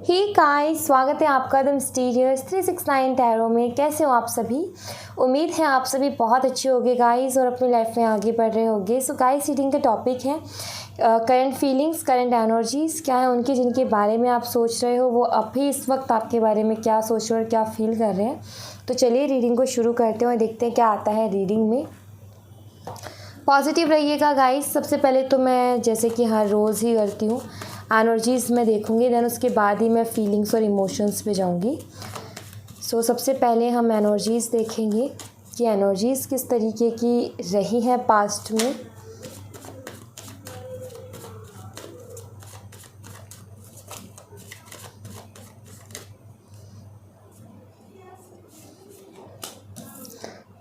Hey guys, स्वागत है आपका द मिस्टीरियस 369 टैरो में। कैसे हो आप सभी? उम्मीद है आप सभी बहुत अच्छे होंगे गाइस और अपनी लाइफ में आगे बढ़ रहे होंगे। सो गाइस, रीडिंग का टॉपिक है करंट फीलिंग्स, करंट एनर्जीज़ क्या है उनकी, जिनके बारे में आप सोच रहे हो वो अभी इस वक्त आपके बारे में क्या सोच रहे हो और क्या फील कर रहे हैं। तो चलिए रीडिंग को शुरू करते हैं और देखते हैं क्या आता है रीडिंग में। पॉजिटिव रहिएगा गाइस। सबसे पहले तो मैं जैसे कि हर रोज़ ही करती हूँ एनर्जीज़ में देखूँगी, देन उसके बाद ही मैं फीलिंग्स और इमोशंस पे जाऊँगी। सो सबसे पहले हम एनर्जीज़ देखेंगे कि एनर्जीज़ किस तरीके की रही हैं पास्ट में।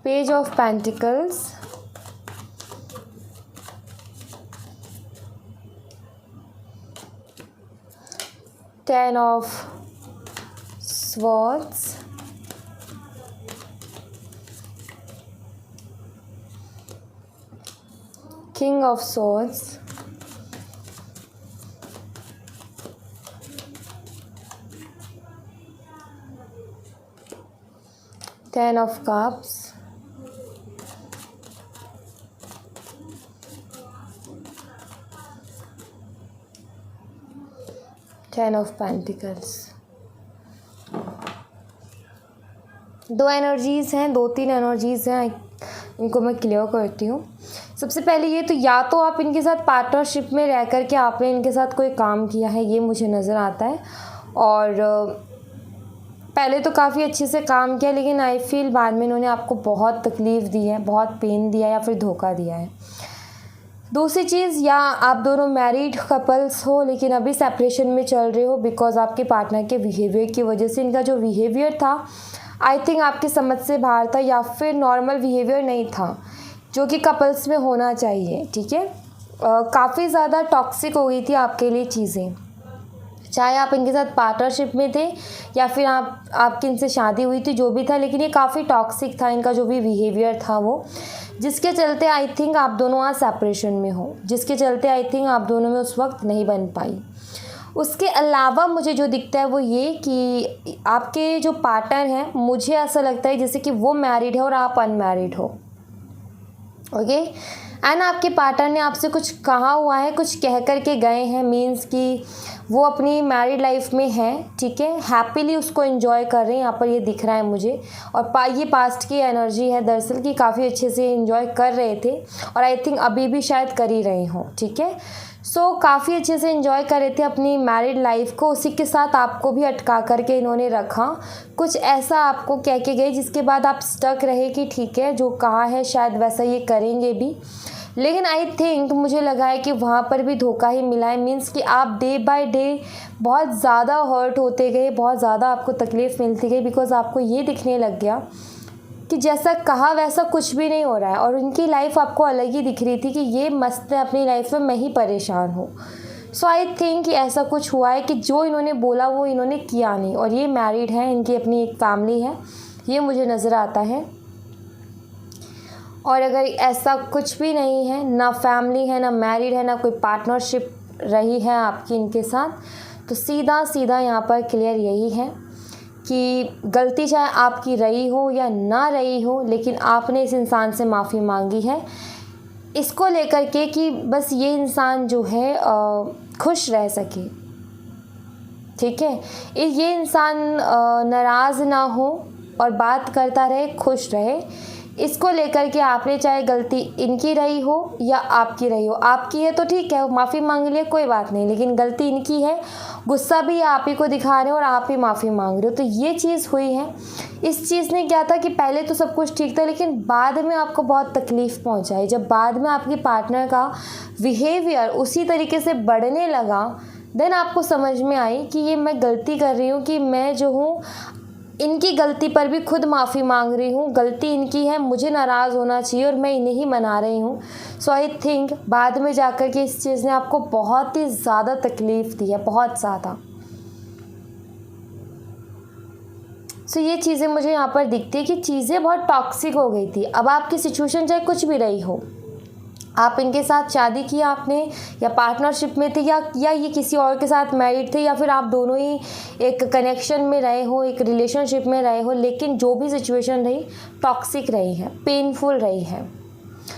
Page of pentacles, ten of swords, king of swords, ten of cups, ten of pentacles. दो एनर्जीज़ हैं, दो तीन एनर्जीज़ हैं, इनको मैं क्लियर करती हूँ। सबसे पहले ये तो या तो आप इनके साथ पार्टनरशिप में रह कर के आपने इनके साथ कोई काम किया है, ये मुझे नज़र आता है। और पहले तो काफ़ी अच्छे से काम किया, लेकिन आई फील बाद में इन्होंने आपको बहुत तकलीफ़ दी है, बहुत पेन दिया या फिर धोखा दिया है। दूसरी चीज़, या आप दोनों मैरिड कपल्स हो लेकिन अभी सेपरेशन में चल रहे हो बिकॉज आपके पार्टनर के बिहेवियर की वजह से। इनका जो बिहेवियर था आई थिंक आपकी समझ से बाहर था या फिर नॉर्मल बिहेवियर नहीं था जो कि कपल्स में होना चाहिए। ठीक है, काफ़ी ज़्यादा टॉक्सिक हो गई थी आपके लिए चीज़ें, चाहे आप इनके साथ पार्टनरशिप में थे या फिर आपकी इनसे शादी हुई थी, जो भी था, लेकिन ये काफ़ी टॉक्सिक था इनका जो भी बिहेवियर था वो, जिसके चलते आई थिंक आप दोनों आज सेपरेशन में हो, जिसके चलते आई थिंक आप दोनों में उस वक्त नहीं बन पाई। उसके अलावा मुझे जो दिखता है वो ये कि आपके जो पार्टनर हैं, मुझे ऐसा लगता है जैसे कि वो मैरिड है और आप अनमैरिड हो। ओके, एंड आपके पार्टनर ने आपसे कुछ कहा हुआ है, कुछ कह कर के गए हैं, मीन्स कि वो अपनी मैरिड लाइफ में है, ठीक है, हैप्पीली उसको एंजॉय कर रहे हैं, यहाँ पर ये दिख रहा है मुझे। और ये पास्ट की एनर्जी है दरअसल कि काफ़ी अच्छे से एंजॉय कर रहे थे और आई थिंक अभी भी शायद कर ही रहे हों। ठीक है, सो काफ़ी अच्छे से एंजॉय कर रहे थे अपनी मैरिड लाइफ को, उसी के साथ आपको भी अटका करके इन्होंने रखा, कुछ ऐसा आपको कह के गए जिसके बाद आप स्टक रहे कि ठीक है जो कहा है शायद वैसा ये करेंगे भी। लेकिन आई थिंक मुझे लगा है कि वहाँ पर भी धोखा ही मिला है, मीन्स कि आप डे बाय डे बहुत ज़्यादा हर्ट होते गए, बहुत ज़्यादा आपको तकलीफ़ मिलती गई, बिकॉज आपको ये दिखने लग गया कि जैसा कहा वैसा कुछ भी नहीं हो रहा है और उनकी लाइफ आपको अलग ही दिख रही थी कि ये मस्त है अपनी लाइफ में, मैं ही परेशान हूँ। सो आई थिंक ऐसा कुछ हुआ है कि जो इन्होंने बोला वो इन्होंने किया नहीं, और ये मैरिड है, इनकी अपनी एक फैमिली है, ये मुझे नज़र आता है। और अगर ऐसा कुछ भी नहीं है, ना फैमिली है, ना मैरिड है, ना कोई पार्टनरशिप रही है आपकी इनके साथ, तो सीधा सीधा यहाँ पर क्लियर यही है कि गलती चाहे आपकी रही हो या ना रही हो, लेकिन आपने इस इंसान से माफ़ी मांगी है इसको लेकर के कि बस ये इंसान जो है खुश रह सके। ठीक है, ये इंसान नाराज़ ना हो और बात करता रहे, खुश रहे, इसको लेकर के आपने चाहे गलती इनकी रही हो या आपकी रही हो, आपकी है तो ठीक है माफ़ी मांग लिए कोई बात नहीं, लेकिन गलती इनकी है, गुस्सा भी आप ही को दिखा रहे हो और आप ही माफ़ी मांग रहे हो, तो ये चीज़ हुई है। इस चीज़ ने क्या था कि पहले तो सब कुछ ठीक था लेकिन बाद में आपको बहुत तकलीफ़ पहुंचाई। जब बाद में आपके पार्टनर का बिहेवियर उसी तरीके से बढ़ने लगा, देन आपको समझ में आई कि ये मैं गलती कर रही हूँ, कि मैं जो हूँ इनकी गलती पर भी खुद माफ़ी मांग रही हूँ, गलती इनकी है, मुझे नाराज़ होना चाहिए और मैं इन्हें ही मना रही हूँ। सो आई थिंक बाद में जाकर के इस चीज़ ने आपको बहुत ही ज़्यादा तकलीफ़ दी है, बहुत ज़्यादा। सो ये चीज़ें मुझे यहाँ पर दिखती है कि चीज़ें बहुत टॉक्सिक हो गई थी। अब आपकी सिचुएशन चाहे कुछ भी रही हो, आप इनके साथ शादी की आपने, या पार्टनरशिप में थे, या ये किसी और के साथ मैरिड थे, या फिर आप दोनों ही एक कनेक्शन में रहे हो, एक रिलेशनशिप में रहे हो, लेकिन जो भी सिचुएशन रही टॉक्सिक रही है, पेनफुल रही है।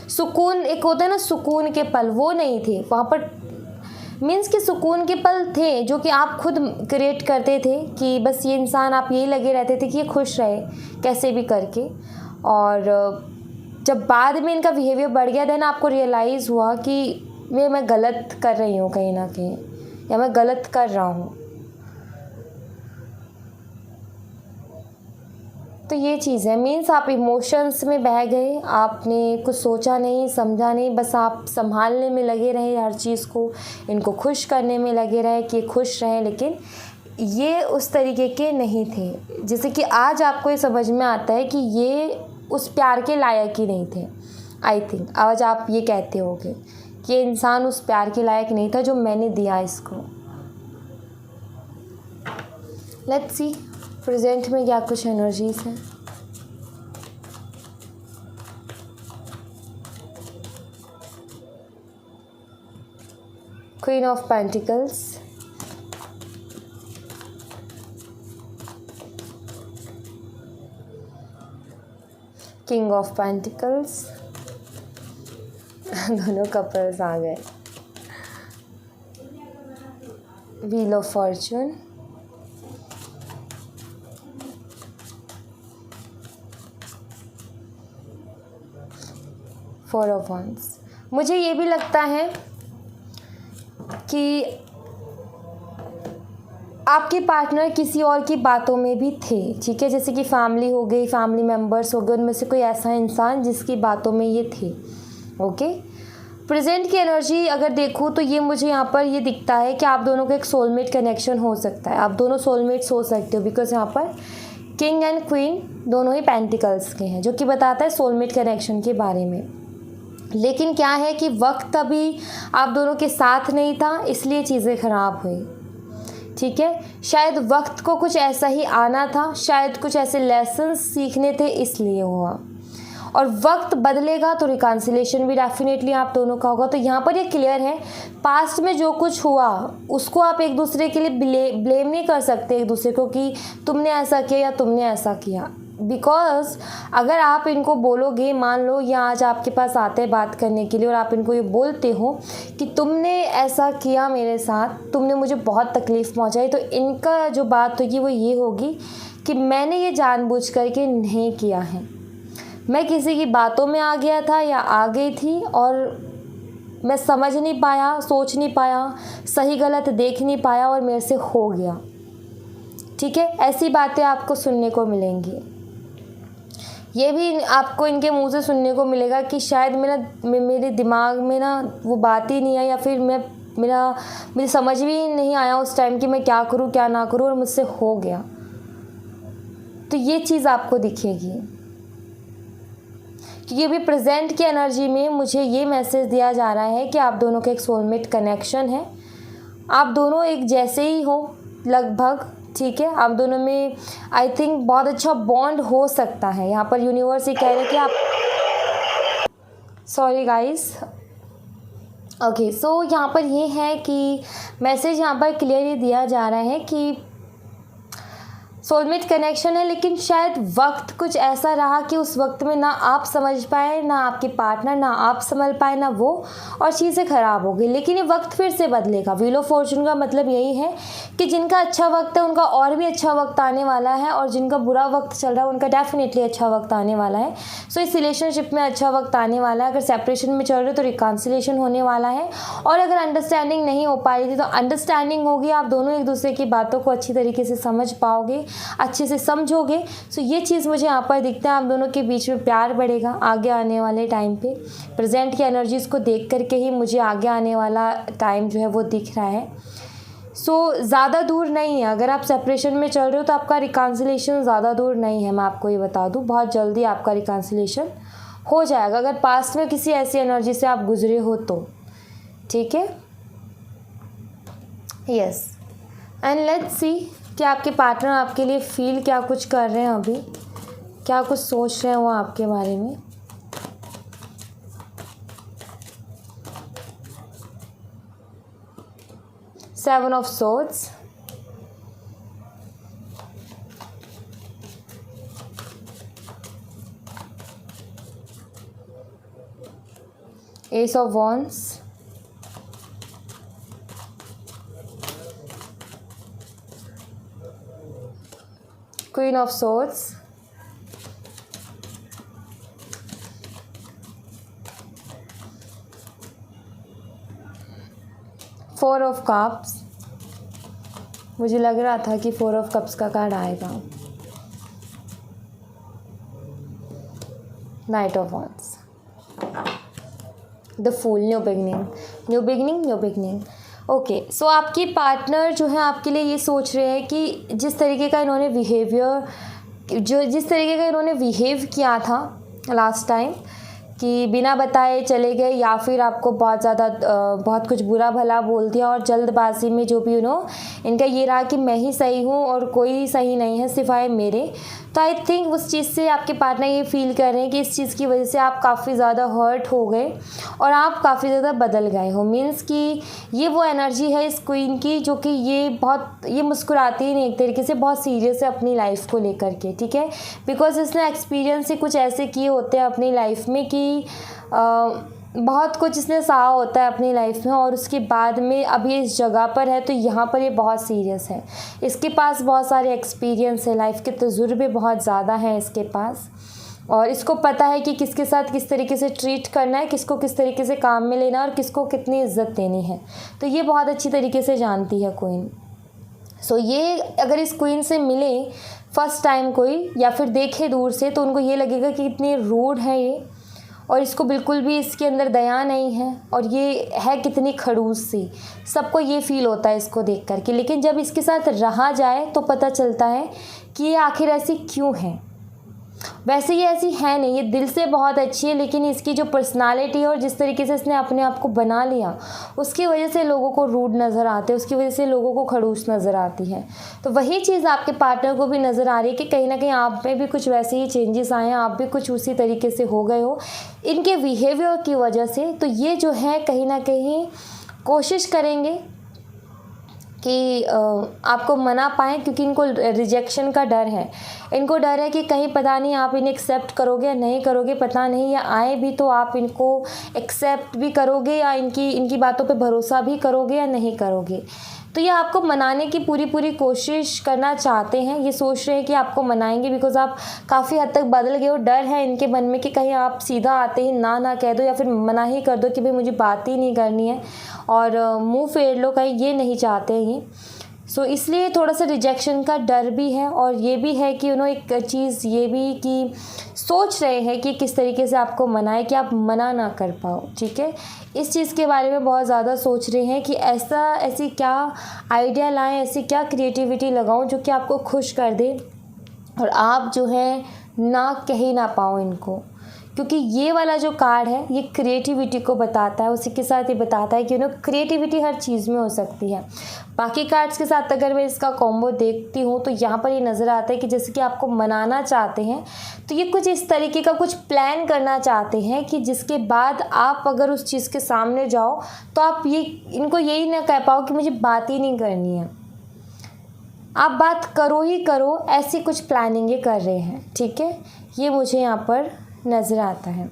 सुकून एक होता है ना, सुकून के पल वो नहीं थे वहाँ पर। मीन्स कि सुकून के पल थे जो कि आप खुद क्रिएट करते थे कि बस ये इंसान, आप यही लगे रहते थे कि ये खुश रहे कैसे भी करके। और जब बाद में इनका बिहेवियर बढ़ गया, देन आपको रियलाइज़ हुआ कि मैं गलत कर रही हूँ कहीं ना कहीं, या मैं गलत कर रहा हूँ। तो ये चीज़ है। मीन्स आप इमोशंस में बह गए, आपने कुछ सोचा नहीं समझा नहीं, बस आप संभालने में लगे रहे हर चीज़ को, इनको खुश करने में लगे रहे कि खुश रहें। लेकिन ये उस तरीके के नहीं थे। जैसे कि आज आपको ये समझ में आता है कि ये उस प्यार के लायक ही नहीं थे। आई थिंक आज आप ये कहते होगे कि ये इंसान उस प्यार के लायक नहीं था जो मैंने दिया इसको। लेट्स सी प्रेजेंट में क्या कुछ एनर्जीज हैं। Queen of pentacles, king of pentacles, दोनों कपल्स आ गए। Wheel of fortune, four of wands. मुझे ये भी लगता है कि आपके पार्टनर किसी और की बातों में भी थे, ठीक है। जैसे कि फैमिली हो गई, फैमिली मेम्बर्स हो गए, उनमें से कोई ऐसा इंसान जिसकी बातों में ये थे। ओके, प्रेजेंट की एनर्जी अगर देखूँ तो ये मुझे यहाँ पर ये दिखता है कि आप दोनों का एक सोलमेट कनेक्शन हो सकता है। आप दोनों सोलमेट्स हो सकते हो, बिकॉज यहाँ पर किंग एंड क्वीन दोनों ही पेंटिकल्स के हैं, जो कि बताता है सोलमेट कनेक्शन के बारे में। लेकिन क्या है कि वक्त अभी आप दोनों के साथ नहीं था, इसलिए चीज़ें ख़राब हुई, ठीक है। शायद वक्त को कुछ ऐसा ही आना था, शायद कुछ ऐसे लेसन्स सीखने थे, इसलिए हुआ। और वक्त बदलेगा तो रिकन्सिलेशन भी डेफिनेटली आप दोनों का होगा। तो यहाँ पर ये क्लियर है, पास्ट में जो कुछ हुआ उसको आप एक दूसरे के लिए ब्लेम नहीं कर सकते एक दूसरे को कि तुमने ऐसा किया या तुमने ऐसा किया। बिकॉज अगर आप इनको बोलोगे, मान लो ये आज आपके पास आते हैं बात करने के लिए और आप इनको ये बोलते हो कि तुमने ऐसा किया मेरे साथ, तुमने मुझे बहुत तकलीफ़ पहुंचाई, तो इनका जो बात होगी वो ये होगी कि मैंने ये जानबूझ करके नहीं किया है, मैं किसी की बातों में आ गया था या आ गई थी और मैं समझ नहीं पाया, सोच नहीं पाया, सही गलत देख नहीं पाया और मेरे से हो गया, ठीक है। ऐसी बातें आपको सुनने को मिलेंगी। ये भी आपको इनके मुंह से सुनने को मिलेगा कि शायद मेरे दिमाग में ना वो बात ही नहीं आई, या फिर मुझे समझ भी नहीं आया उस टाइम कि मैं क्या करूं क्या ना करूं और मुझसे हो गया। तो ये चीज़ आपको दिखेगी। ये भी प्रेजेंट की एनर्जी में मुझे ये मैसेज दिया जा रहा है कि आप दोनों का एक सोलमेट कनेक्शन है, आप दोनों एक जैसे ही हो लगभग, ठीक है। आप दोनों में आई थिंक बहुत अच्छा बॉन्ड हो सकता है। यहाँ पर यूनिवर्स ये कह रहे हैं कि आप, सॉरी गाइस, ओके, सो यहाँ पर ये है कि मैसेज यहाँ पर क्लियरली दिया जा रहा है कि सोलमेट कनेक्शन है, लेकिन शायद वक्त कुछ ऐसा रहा कि उस वक्त में ना आप समझ पाए, ना आपके पार्टनर, ना आप समझ पाए, ना वो, और चीज़ें ख़राब हो गई। लेकिन ये वक्त फिर से बदलेगा। व्हील ऑफ फॉर्चून का मतलब यही है कि जिनका अच्छा वक्त है उनका और भी अच्छा वक्त आने वाला है, और जिनका बुरा वक्त चल रहा है उनका डेफिनेटली अच्छा वक्त आने वाला है। सो इस रिलेशनशिप में अच्छा वक्त आने वाला है। अगर सेपरेशन में चल रहे हो तो रिकन्सिलेशन होने वाला है, और अगर अंडरस्टैंडिंग नहीं हो पा रही थी तो अंडरस्टैंडिंग होगी। आप दोनों एक दूसरे की बातों को अच्छी तरीके से समझ पाओगे, अच्छे से समझोगे। सो ये चीज़ मुझे यहाँ पर दिखता है। आप दोनों के बीच में प्यार बढ़ेगा आगे आने वाले टाइम पे। प्रेजेंट की एनर्जीज़ को देख करके ही मुझे आगे आने वाला टाइम जो है वो दिख रहा है। सो ज़्यादा दूर नहीं है। अगर आप सेपरेशन में चल रहे हो तो आपका रिकन्सिलेशन ज़्यादा दूर नहीं है। मैं आपको ये बता दूँ, बहुत जल्दी आपका रिकन्सिलेशन हो जाएगा, अगर पास्ट में किसी ऐसी एनर्जी से आप गुजरे हो तो, ठीक है। यस, एंड लेट्स सी कि आपके पार्टनर आपके लिए फील क्या कुछ कर रहे हैं, अभी क्या कुछ सोच रहे हैं वो आपके बारे में। 7 of swords, Ace of Wands, Queen of Swords, Four of Cups। मुझे लग रहा था कि 4 of Cups का कार्ड आएगा। Knight of Wands, the fool, new beginning, new beginning, new beginning. Okay, so आपकी पार्टनर जो है आपके लिए ये सोच रहे हैं कि जिस तरीके का इन्होंने बिहेव किया था लास्ट टाइम, कि बिना बताए चले गए या फिर आपको बहुत ज़्यादा बहुत कुछ बुरा भला बोल दिया और जल्दबाजी में जो भी इनका ये रहा कि मैं ही सही हूँ और कोई सही नहीं है सिवाय मेरे। तो आई थिंक उस चीज़ से आपके पार्टनर ये फील कर रहे हैं कि इस चीज़ की वजह से आप काफ़ी ज़्यादा हर्ट हो गए और आप काफ़ी ज़्यादा बदल गए हो। मीन्स कि ये वो एनर्जी है इस क्वीन की जो कि ये मुस्कुराती ही नहीं, एक तरीके से बहुत सीरियस है अपनी लाइफ को लेकर के, ठीक है। बिकॉज इसने एक्सपीरियंस ही कुछ ऐसे किए होते हैं अपनी लाइफ में कि बहुत कुछ इसने सहा होता है अपनी लाइफ में और उसके बाद में अभी इस जगह पर है तो यहाँ पर ये बहुत सीरियस है। इसके पास बहुत सारे एक्सपीरियंस है, लाइफ के तजुर्बे बहुत ज़्यादा हैं इसके पास और इसको पता है कि किसके साथ किस तरीके से ट्रीट करना है, किसको किस तरीके से काम में लेना है और किसको कितनी इज्जत देनी है। तो ये बहुत अच्छी तरीके से जानती है क्वीन। सो ये अगर इस क्वीन से मिले फर्स्ट टाइम कोई या फिर देखे दूर से तो उनको ये लगेगा कि इतनी रूड है ये और इसको बिल्कुल भी इसके अंदर दया नहीं है और ये है कितनी खड़ूस सी। सबको ये फील होता है इसको देख कर के, लेकिन जब इसके साथ रहा जाए तो पता चलता है कि ये आखिर ऐसी क्यों है। वैसे ये ऐसी है नहीं, ये दिल से बहुत अच्छी है, लेकिन इसकी जो पर्सनालिटी है और जिस तरीके से इसने अपने आप को बना लिया उसकी वजह से लोगों को रूड नज़र आते हैं, उसकी वजह से लोगों को खड़ूस नज़र आती है। तो वही चीज़ आपके पार्टनर को भी नज़र आ रही है कि कहीं ना कहीं आप में भी कुछ वैसे ही चेंजेस आए हैं, आप भी कुछ उसी तरीके से हो गए हो इनके बिहेवियर की वजह से। तो ये जो है कहीं ना कहीं कोशिश करेंगे कि आपको मना पाएँ, क्योंकि इनको रिजेक्शन का डर है। इनको डर है कि कहीं पता नहीं आप इन्हें एक्सेप्ट करोगे या नहीं करोगे, पता नहीं, या आए भी तो आप इनको एक्सेप्ट भी करोगे या इनकी बातों पे भरोसा भी करोगे या नहीं करोगे। तो ये आपको मनाने की पूरी कोशिश करना चाहते हैं, ये सोच रहे हैं कि आपको मनाएंगे बिकॉज आप काफ़ी हद तक बदल गए हो। डर है इनके मन में कि कहीं आप सीधा आते ही ना कह दो या फिर मना ही कर दो कि भाई मुझे बात ही नहीं करनी है और मुंह फेर लो, कहीं ये नहीं चाहते हैं ये। सो इसलिए थोड़ा सा रिजेक्शन का डर भी है और ये भी है कि उन्होंने एक चीज़ ये भी कि सोच रहे हैं कि किस तरीके से आपको मनाए कि आप मना ना कर पाओ, ठीक है। इस चीज़ के बारे में बहुत ज़्यादा सोच रहे हैं कि ऐसी क्या आइडिया लाएं, ऐसी क्या क्रिएटिविटी लगाऊं जो कि आपको खुश कर दे और आप जो है ना कह ही ना पाओ इनको। क्योंकि ये वाला जो कार्ड है ये क्रिएटिविटी को बताता है, उसी के साथ ये बताता है कि क्रिएटिविटी हर चीज़ में हो सकती है। बाकी कार्ड्स के साथ अगर मैं इसका कॉम्बो देखती हूँ तो यहाँ पर ये नज़र आता है कि जैसे कि आपको मनाना चाहते हैं तो ये कुछ इस तरीके का कुछ प्लान करना चाहते हैं कि जिसके बाद आप अगर उस चीज़ के सामने जाओ तो आप इनको यही ना कह पाओ कि मुझे बात ही नहीं करनी है, आप बात करो ही करो, ऐसी कुछ प्लानिंग ये कर रहे हैं, ठीक है। ये मुझे यहाँ पर नज़र आता है।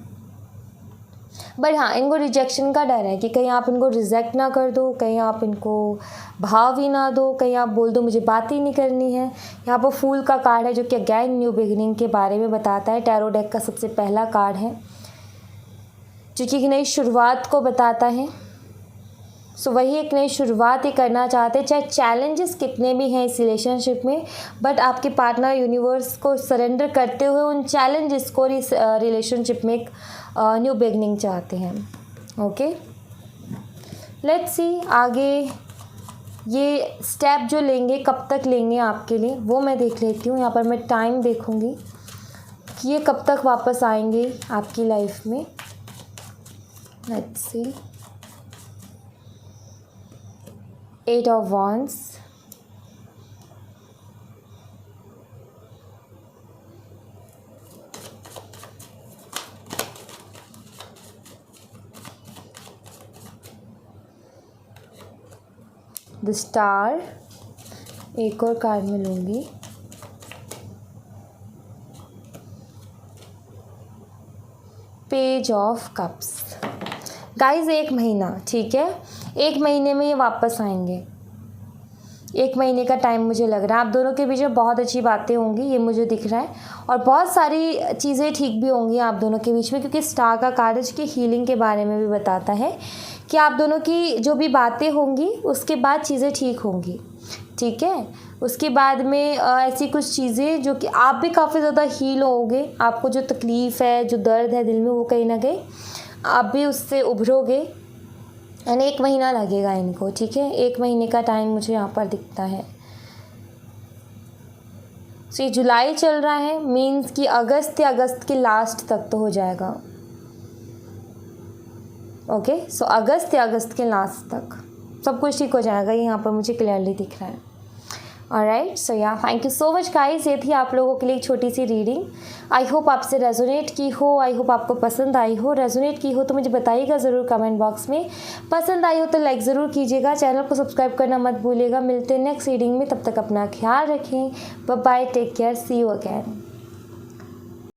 बट हाँ, इनको रिजेक्शन का डर है कि कहीं आप इनको रिजेक्ट ना कर दो, कहीं आप इनको भाव ही ना दो, कहीं आप बोल दो मुझे बात ही नहीं करनी है। यहाँ पर फूल का कार्ड है जो कि अगेन न्यू बिगिनिंग के बारे में बताता है। टैरो डेक का सबसे पहला कार्ड है जो कि एक नई शुरुआत को बताता है। सो वही एक नई शुरुआत ही करना चाहते हैं, चाहे चैलेंजेस कितने भी हैं इस रिलेशनशिप में, बट आपके पार्टनर यूनिवर्स को सरेंडर करते हुए उन चैलेंजेस को इस रिलेशनशिप में एक न्यू बिगनिंग चाहते हैं। ओके, लेट्स सी आगे ये स्टेप जो लेंगे कब तक लेंगे आपके लिए, वो मैं देख लेती हूँ। यहाँ पर मैं टाइम देखूँगी कि ये कब तक वापस आएंगे आपकी लाइफ में। Let's see, 8 of Wands, the the star, एक और कार्ड में लूँगी, पेज ऑफ कप्स। गाइस 1 महीना, ठीक है, 1 महीने में ये वापस आएंगे। 1 महीने का टाइम मुझे लग रहा है। आप दोनों के बीच में बहुत अच्छी बातें होंगी, ये मुझे दिख रहा है, और बहुत सारी चीज़ें ठीक भी होंगी आप दोनों के बीच में, क्योंकि स्टार का कार्ड की हीलिंग के बारे में भी बताता है कि आप दोनों की जो भी बातें होंगी उसके बाद चीज़ें ठीक होंगी, ठीक है। उसके बाद में ऐसी कुछ चीज़ें जो कि आप भी काफ़ी ज़्यादा हील होगे, आपको जो तकलीफ़ है, जो दर्द है दिल में, वो कहीं ना कहीं आप भी उससे उभरोगे। एंड 1 महीना लगेगा इनको, ठीक है, 1 महीने का टाइम मुझे यहाँ पर दिखता है। सो ये जुलाई चल रहा है, मीन्स कि अगस्त या अगस्त के लास्ट तक तो हो जाएगा। ओके, सो अगस्त या अगस्त के लास्ट तक सब कुछ ठीक हो जाएगा, ये यहाँ पर मुझे क्लियरली दिख रहा है। ऑलराइट, सो या thank you so much guys, ये थी आप लोगों के लिए एक छोटी सी रीडिंग। आई होप आपसे रेजोनेट की हो, आई होप आपको पसंद आई हो। रेजोनेट की हो तो मुझे बताइएगा ज़रूर कमेंट बॉक्स में। पसंद आई हो तो लाइक ज़रूर कीजिएगा, चैनल को सब्सक्राइब करना मत भूलिएगा। मिलते हैं नेक्स्ट रीडिंग में, तब तक अपना ख्याल रखें। Bye bye, take care, see you again.